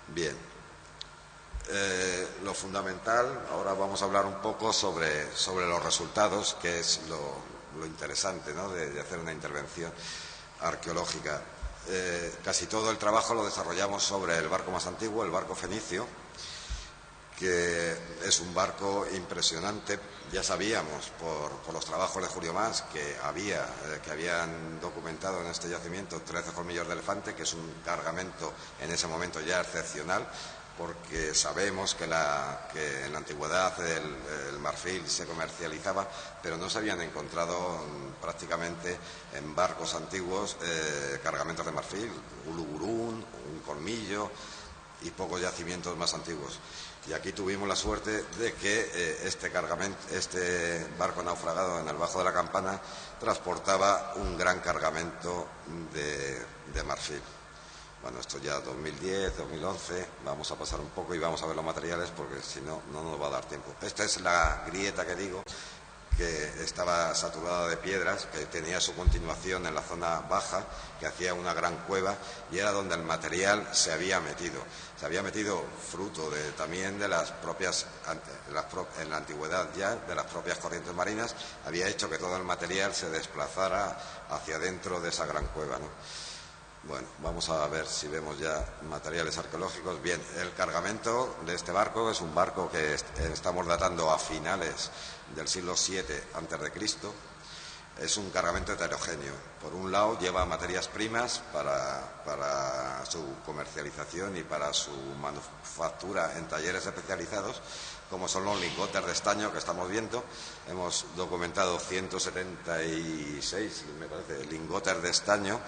Bien. Lo fundamental, ahora vamos a hablar un poco sobre los resultados, que es lo interesante, ¿no?, de hacer una intervención arqueológica. Casi todo el trabajo lo desarrollamos sobre el barco más antiguo, el barco fenicio, que es un barco impresionante. Ya sabíamos por los trabajos de Julio Mas que habían documentado en este yacimiento 13 colmillos de elefante, que es un cargamento en ese momento ya excepcional, porque sabemos que en la antigüedad el marfil se comercializaba, pero no se habían encontrado prácticamente en barcos antiguos cargamentos de marfil, un colmillo y pocos yacimientos más antiguos. Y aquí tuvimos la suerte de que este barco naufragado en el Bajo de la Campana transportaba un gran cargamento de marfil. Bueno, esto ya 2010, 2011, vamos a pasar un poco y vamos a ver los materiales porque si no, no nos va a dar tiempo. Esta es la grieta que digo, que estaba saturada de piedras, que tenía su continuación en la zona baja, que hacía una gran cueva y era donde el material se había metido. Se había metido fruto también de las propias, en la antigüedad ya, de las propias corrientes marinas, había hecho que todo el material se desplazara hacia dentro de esa gran cueva, ¿no? Bueno, vamos a ver si vemos ya materiales arqueológicos. Bien, el cargamento de este barco es un barco que estamos datando a finales del siglo VII a.C. Es un cargamento heterogéneo. Por un lado, lleva materias primas para su comercialización y para su manufactura en talleres especializados, como son los lingotes de estaño que estamos viendo. Hemos documentado 176, me parece, lingotes de estaño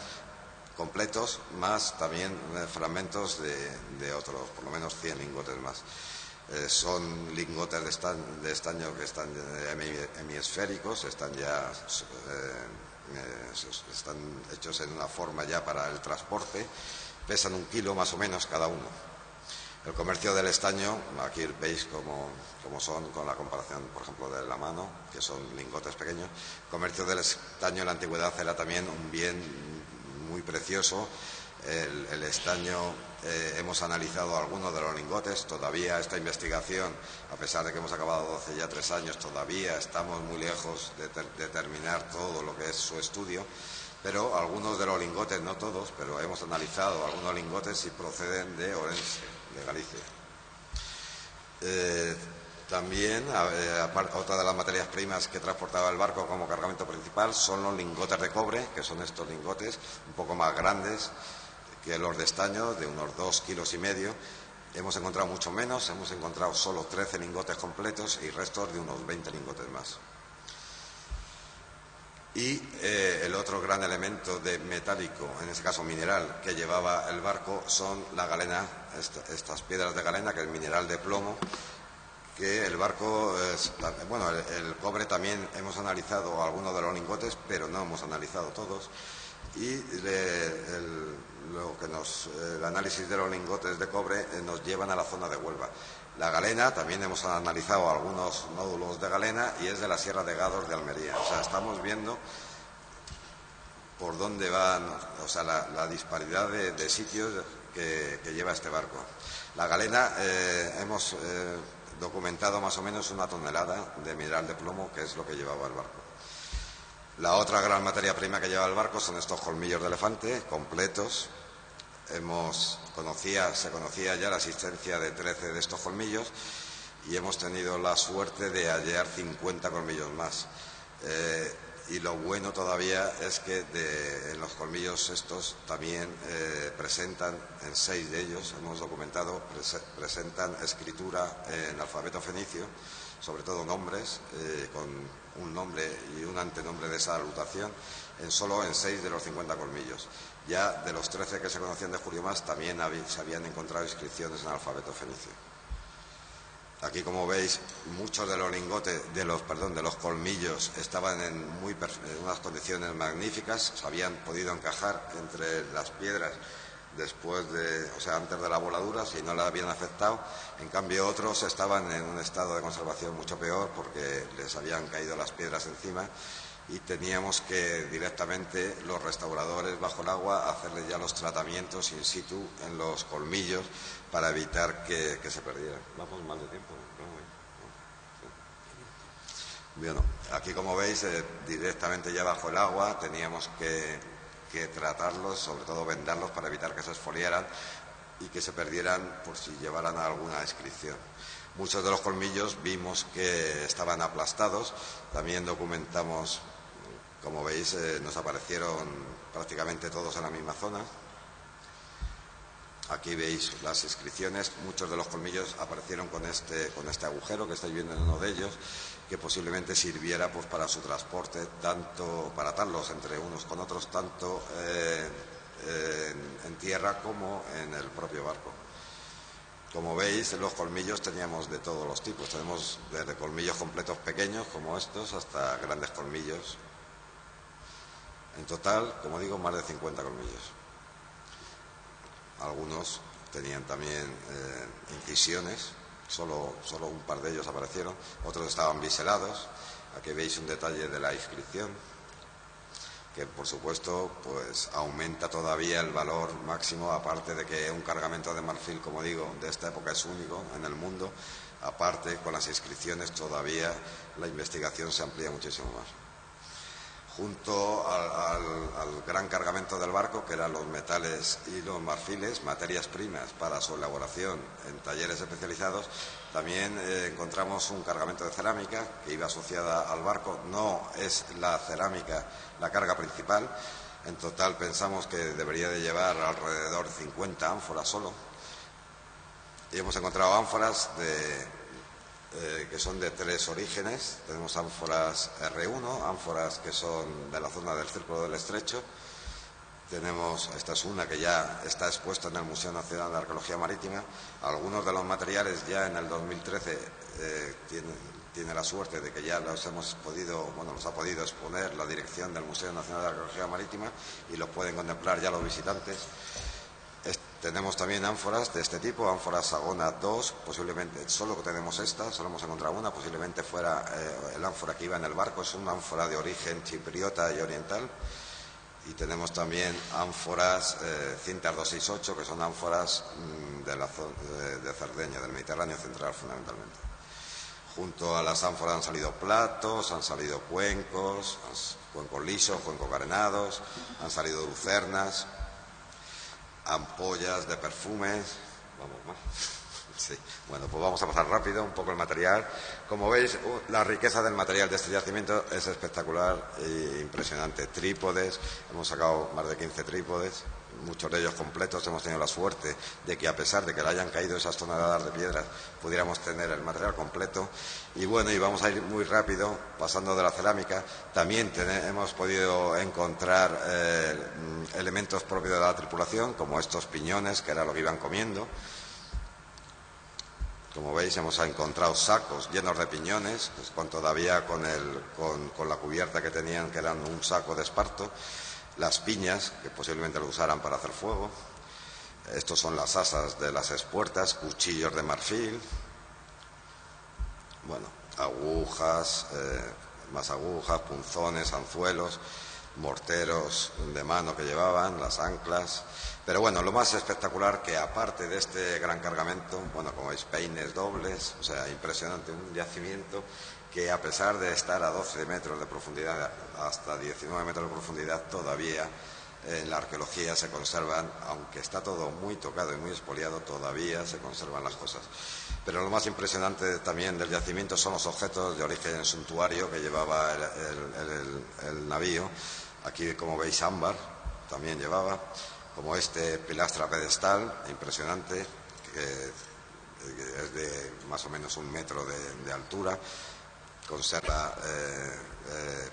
completos, más también fragmentos de otros, por lo menos 100 lingotes más. Son lingotes de estaño que están hemisféricos, están hechos en una forma ya para el transporte, pesan 1 kilo más o menos cada uno. El comercio del estaño, aquí veis cómo son con la comparación, por ejemplo, de la mano, que son lingotes pequeños. El comercio del estaño en la antigüedad era también un bien muy precioso. El estaño, hemos analizado algunos de los lingotes. Todavía esta investigación, a pesar de que hemos acabado hace ya 3 años, todavía estamos muy lejos de terminar todo lo que es su estudio, pero algunos de los lingotes, no todos, pero hemos analizado algunos lingotes y proceden de Orense, de Galicia. También, otra de las materias primas que transportaba el barco como cargamento principal son los lingotes de cobre, que son estos lingotes un poco más grandes que los de estaño, de unos 2,5 kilos. Hemos encontrado mucho menos, hemos encontrado solo 13 lingotes completos y restos de unos 20 lingotes más. Y el otro gran elemento de metálico, en este caso mineral, que llevaba el barco son la galena, estas piedras de galena, que es mineral de plomo, que el barco, el cobre también hemos analizado algunos de los lingotes, pero no hemos analizado todos. Y el análisis de los lingotes de cobre nos llevan a la zona de Huelva. La galena, también hemos analizado algunos nódulos de galena y es de la Sierra de Gados de Almería. O sea, estamos viendo por dónde van, o sea, la disparidad de sitios que lleva este barco. La galena, hemos documentado más o menos 1 tonelada de mineral de plomo, que es lo que llevaba el barco. La otra gran materia prima que lleva el barco son estos colmillos de elefante completos. Se conocía ya la existencia de 13 de estos colmillos y hemos tenido la suerte de hallar 50 colmillos más. Y lo bueno todavía es que en los colmillos estos también presentan, en 6 de ellos hemos documentado, presentan escritura en alfabeto fenicio, sobre todo nombres, con un nombre y un antenombre de salutación, solo en 6 de los 50 colmillos. Ya de los 13 que se conocían de Julio Mas también se habían encontrado inscripciones en alfabeto fenicio. Aquí, como veis, muchos de los lingotes, de los colmillos estaban en unas condiciones magníficas, se habían podido encajar entre las piedras antes de la voladura, si no la habían afectado. En cambio, otros estaban en un estado de conservación mucho peor porque les habían caído las piedras encima y teníamos que directamente los restauradores bajo el agua hacerles ya los tratamientos in situ en los colmillos para evitar que se perdieran. Vamos mal de tiempo, ¿no? Bueno, aquí, como veis, directamente ya bajo el agua teníamos que tratarlos, sobre todo vendarlos para evitar que se esfoliaran y que se perdieran por si llevaran alguna inscripción. Muchos de los colmillos vimos que estaban aplastados, también documentamos, como veis, nos aparecieron prácticamente todos en la misma zona. Aquí veis las inscripciones, muchos de los colmillos aparecieron con este agujero que estáis viendo en uno de ellos, que posiblemente sirviera pues para su transporte, tanto para atarlos entre unos con otros, tanto en tierra como en el propio barco. Como veis, los colmillos teníamos de todos los tipos, tenemos desde colmillos completos pequeños como estos hasta grandes colmillos. En total, como digo, más de 50 colmillos. Algunos tenían también incisiones, solo un par de ellos aparecieron, otros estaban biselados. Aquí veis un detalle de la inscripción, que por supuesto pues aumenta todavía el valor máximo, aparte de que un cargamento de marfil, como digo, de esta época es único en el mundo. Aparte, con las inscripciones todavía la investigación se amplía muchísimo más. Junto al gran cargamento del barco, que eran los metales y los marfiles, materias primas para su elaboración en talleres especializados, también encontramos un cargamento de cerámica que iba asociada al barco. No es la cerámica la carga principal. En total pensamos que debería de llevar alrededor de 50 ánforas solo. Y hemos encontrado ánforas que son de 3 orígenes. Tenemos ánforas R1, ánforas que son de la zona del Círculo del Estrecho. Esta es una que ya está expuesta en el Museo Nacional de Arqueología Marítima. Algunos de los materiales ya en el 2013 tiene la suerte de que ya los ha podido exponer la dirección del Museo Nacional de Arqueología Marítima y los pueden contemplar ya los visitantes. Tenemos también ánforas de este tipo, ánforas Sagona 2, posiblemente solo tenemos esta, solo hemos encontrado una, posiblemente fuera el ánfora que iba en el barco, es una ánfora de origen chipriota y oriental. Y tenemos también ánforas Cintas 268, que son ánforas de Cerdeña, del Mediterráneo central fundamentalmente. Junto a las ánforas han salido platos, han salido cuencos lisos, cuencos carenados, han salido lucernas, ampollas de perfumes. Vamos más. Sí. Bueno, pues vamos a pasar rápido un poco el material. Como veis, la riqueza del material de este yacimiento es espectacular e impresionante. Trípodes, hemos sacado más de 15 trípodes, muchos de ellos completos. Hemos tenido la suerte de que, a pesar de que le hayan caído esas toneladas de piedras, pudiéramos tener el material completo. Y bueno, y vamos a ir muy rápido, pasando de la cerámica. También hemos podido encontrar elementos propios de la tripulación, como estos piñones, que era lo que iban comiendo. Como veis, hemos encontrado sacos llenos de piñones, todavía con la cubierta que tenían, que eran un saco de esparto. Las piñas, que posiblemente lo usaran para hacer fuego. Estos son las asas de las espuertas, cuchillos de marfil. Bueno, agujas, más agujas, punzones, anzuelos, morteros de mano que llevaban, las anclas. Pero bueno, lo más espectacular, que aparte de este gran cargamento, bueno, como veis, peines dobles, o sea, impresionante, un yacimiento que, a pesar de estar a 12 metros de profundidad, hasta 19 metros de profundidad, todavía en la arqueología se conservan, aunque está todo muy tocado y muy expoliado, todavía se conservan las cosas. Pero lo más impresionante también del yacimiento son los objetos de origen suntuario que llevaba el navío. Aquí, como veis, ámbar también llevaba, como este pilastra pedestal impresionante, que es de más o menos 1 metro de altura. Conserva,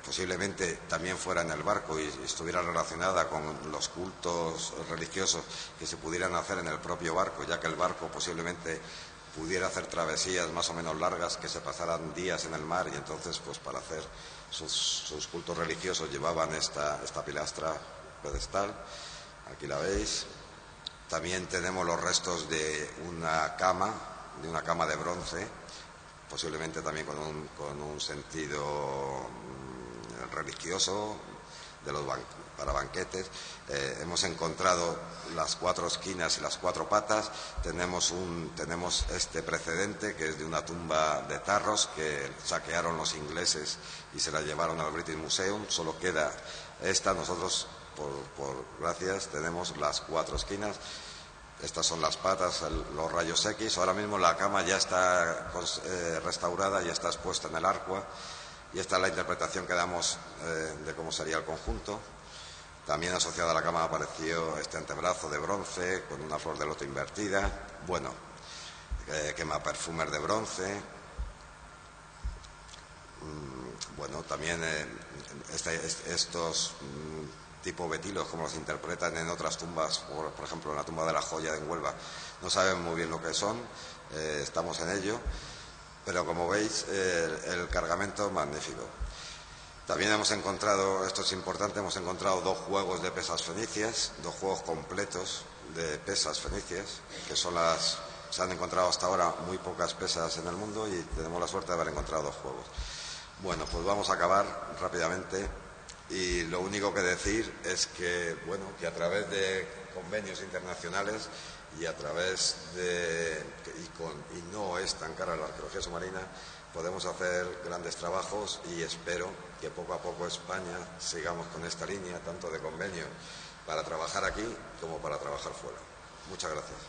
posiblemente también fuera en el barco y estuviera relacionada con los cultos religiosos que se pudieran hacer en el propio barco, ya que el barco posiblemente pudiera hacer travesías más o menos largas que se pasaran días en el mar, y entonces pues para hacer sus cultos religiosos llevaban esta pilastra pedestal. Aquí la veis. También tenemos los restos de una cama de bronce, posiblemente también con un sentido religioso para banquetes. Hemos encontrado las 4 esquinas y las 4 patas. Tenemos este precedente, que es de una tumba de tarros que saquearon los ingleses y se la llevaron al British Museum. Solo queda esta. Nosotros, por gracias, tenemos las 4 esquinas. Estas son las patas, los rayos X. Ahora mismo la cama ya está restaurada, ya está expuesta en el Arqua, y esta es la interpretación que damos de cómo sería el conjunto. También asociado a la cama apareció este antebrazo de bronce con una flor de loto invertida. Bueno, quema perfumes de bronce. Bueno, también estos tipo betilos, como los interpretan en otras tumbas, por ejemplo en la tumba de la Joya en Huelva. No sabemos muy bien lo que son, estamos en ello, pero como veis el cargamento magnífico. También hemos encontrado, esto es importante, hemos encontrado 2 juegos de pesas fenicias, 2 juegos completos de pesas fenicias, que se han encontrado hasta ahora muy pocas pesas en el mundo, y tenemos la suerte de haber encontrado 2 juegos. Bueno, pues vamos a acabar rápidamente. Y lo único que decir es que, bueno, que a través de convenios internacionales y a través y no es tan cara la arqueología submarina, podemos hacer grandes trabajos, y espero que poco a poco España sigamos con esta línea, tanto de convenio para trabajar aquí como para trabajar fuera. Muchas gracias.